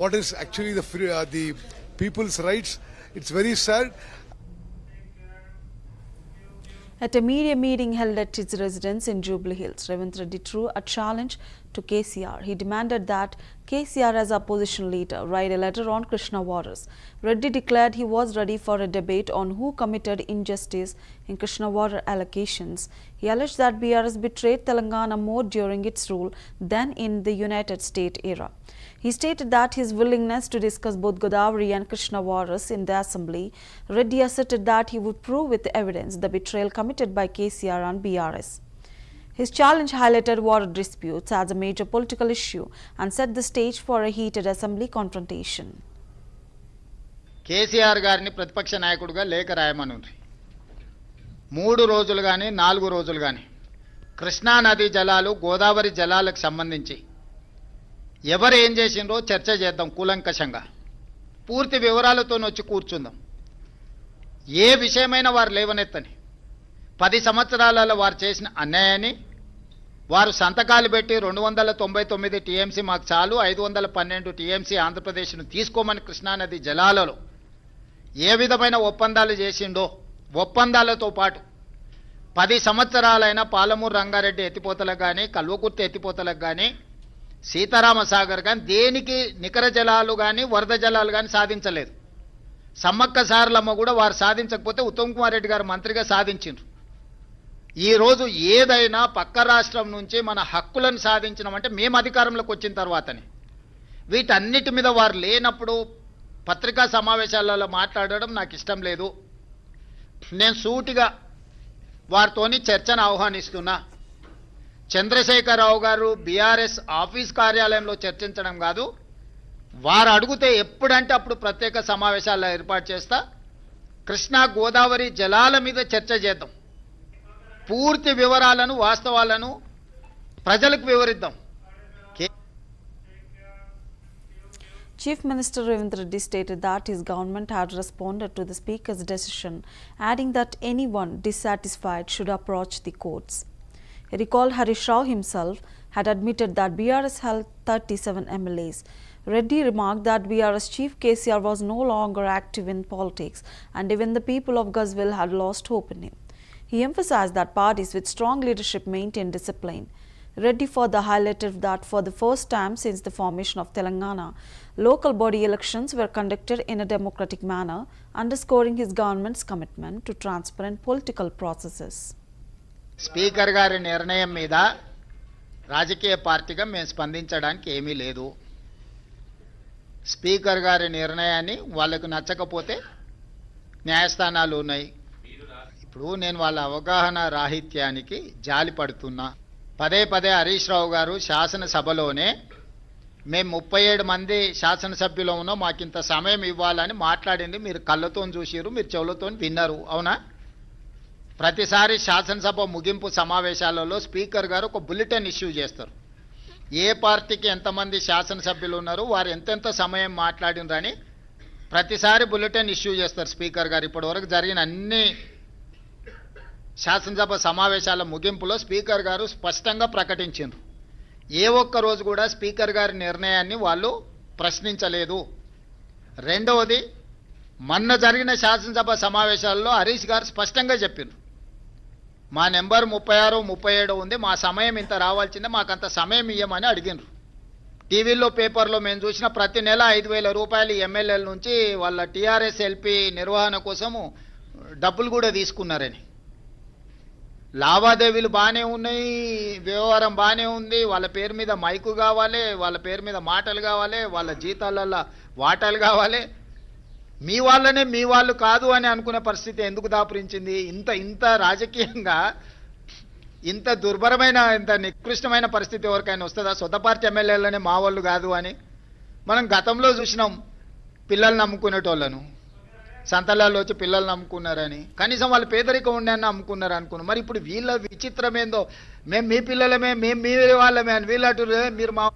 what is actually the people's rights. It's very sad. At a media meeting held at his residence in Jubilee Hills, Revant Reddy threw a challenge to KCR. He demanded that KCR as opposition leader write a letter on Krishna waters. Reddy declared he was ready for a debate on who committed injustice in Krishna water allocations. He alleged that BRS betrayed Telangana more during its rule than in the United States era. He stated that his willingness to discuss both Godavari and Krishna waters in the assembly. Reddy asserted that he would prove with evidence the betrayal committed by KCR and BRS. His challenge highlighted water disputes as a major political issue and set the stage for a heated assembly confrontation. KCR గారిని ప్రతిపక్ష నాయకుడిగా లేఖ రాయమనుంది. 3 రోజులు గాని 4 రోజులు గాని కృష్ణా నది జలాలు గోదావరి జలాలకు సంబంధించి ఎవరు ఏం చేసిండ్రో చర్చ చేద్దాం కూలంకషంగా. పూర్తి వివరాలతో వచ్చి కూర్చుందాం. ఏ విషయమైనా వారు లేవనెత్తని 10 సంవత్సరాలలో వారు చేసిన అన్యాయాన్ని వారు సంతకాలు పెట్టి 299 టీఎంసీ మాకు చాలు 512 టీఎంసీ ఆంధ్రప్రదేశ్ను తీసుకోమని కృష్ణానది జలాలలో ఏ విధమైన ఒప్పందాలు చేసిండో ఒప్పందాలతో పాటు 10 సంవత్సరాలైన పాలమూరు రంగారెడ్డి ఎత్తిపోతలకు కానీ కల్వకుర్తి ఎత్తిపోతలకు కానీ సీతారామసాగర్ కానీ దేనికి నికర జలాలు కానీ వరద జలాలు కానీ సాధించలేదు. సమ్మక్క సారలమ్మ కూడా వారు సాధించకపోతే ఉత్తమ్ కుమార్ రెడ్డి గారు మంత్రిగా సాధించిండ్రు. ఈరోజు ఏదైనా పక్క రాష్ట్రం నుంచి మన హక్కులను సాధించడం మేము అధికారంలోకి వచ్చిన తర్వాతనే. వీటన్నిటి మీద వారు లేనప్పుడు పత్రికా సమావేశాలలో మాట్లాడడం నాకు ఇష్టం లేదు. నేను సూటిగా వారితోని చర్చను ఆహ్వానిస్తున్నా. చంద్రశేఖరరావు గారు బీఆర్ఎస్ ఆఫీస్ కార్యాలయంలో చర్చించడం కాదు, వారు అడిగితే ఎప్పుడంటే అప్పుడు ప్రత్యేక సమావేశాలు ఏర్పాటు చేస్తా. కృష్ణా గోదావరి జలాల మీద చర్చ చేద్దాం. పూర్తి వివరాలను వాస్తవాలను ప్రజలకు వివరిద్దాం. Chief Minister Revant Reddy stated that his government had responded to the Speaker's decision, adding that anyone dissatisfied should approach the courts. He recalled Harish Rao himself had admitted that BRS held 37 MLAs. Reddy remarked that BRS chief KCR was no longer active in politics and even the people of Gazville had lost hope in him. He emphasized that parties with strong leadership maintain discipline. Reddy further highlighted that for the first time since the formation of Telangana, local body elections were conducted in a democratic manner, underscoring his government's commitment to transparent political processes. Speaker గారి నిర్ణయం మీద రాజకీయ పార్టీగా మేము స్పందించడానికి ఏమీ లేదు. Speaker గారి నిర్ణయాన్ని వాళ్ళకు నచ్చకపోతే న్యాయస్థానాలు ఉన్నాయి. ఇప్పుడు నేను వాళ్ళ అవగాహన రాహిత్యానికి జాలి పడుతున్నా. పదే హరీష్ రావు గారు శాసనసభలోనే మేము 37 మంది శాసనసభ్యులు ఉన్నాం, మాకింత సమయం ఇవ్వాలని మాట్లాడింది మీరు కళ్ళతో చూసిరు, మీరు చెవులతో విన్నారు, అవునా? ప్రతిసారి శాసనసభ ముగింపు సమావేశాలలో స్పీకర్ గారు ఒక బులెటిన్ ఇష్యూ చేస్తారు. ఏ పార్టీకి ఎంతమంది శాసనసభ్యులు ఉన్నారు, వారు ఎంతెంత సమయం మాట్లాడినరని ప్రతిసారి బులెటిన్ ఇష్యూ చేస్తారు స్పీకర్ గారు. ఇప్పటివరకు జరిగిన అన్ని శాసనసభ సమావేశాల ముగింపులో స్పీకర్ గారు స్పష్టంగా ప్రకటించారు. ఏ ఒక్క రోజు కూడా స్పీకర్ గారి నిర్ణయాన్ని వాళ్ళు ప్రశ్నించలేదు. రెండవది, మొన్న జరిగిన శాసనసభ సమావేశాల్లో హరీష్ గారు స్పష్టంగా చెప్పారు, మా నెంబర్ 36, 37 ఉంది, మా సమయం ఇంత రావాల్సిందే, మాకంత సమయం ఇవ్వమని అడిగినారు. టీవీలో పేపర్లో మేము చూసిన ప్రతి నెల 5,000 రూపాయలు ఎమ్మెల్యేల నుంచి వాళ్ళ టీఆర్ఎస్ ఎల్పీ నిర్వహణ కోసము డబ్బులు కూడా తీసుకున్నారని. లావాదేవీలు బాగానే ఉన్నాయి, వ్యవహారం బాగానే ఉంది, వాళ్ళ పేరు మీద మైకు కావాలి, వాళ్ళ పేరు మీద మాటలు కావాలి, వాళ్ళ జీతాలలో వాటాలు కావాలి. మీ వాళ్ళనే మీ వాళ్ళు కాదు అని అనుకునే పరిస్థితి ఎందుకు దాపురించింది? ఇంత రాజకీయంగా ఇంత దుర్భరమైన ఇంత నికృష్టమైన పరిస్థితి ఎవరికైనా వస్తుందా? సొంత పార్టీ ఎమ్మెల్యేలనే మా వాళ్ళు కాదు అని. మనం గతంలో చూసినాం పిల్లలు నమ్ముకునేటోళ్ళను, సంతలాల్లో వచ్చి పిల్లలు నమ్ముకున్నారని. కనీసం వాళ్ళు పేదరికం ఉండని నమ్ముకున్నారు అనుకున్నాం. మరి ఇప్పుడు వీళ్ళ విచిత్రం ఏందో, మేము మీ పిల్లలమే, మేము మీ వాళ్ళమే అని వీళ్ళు అంటారు, మీరు మా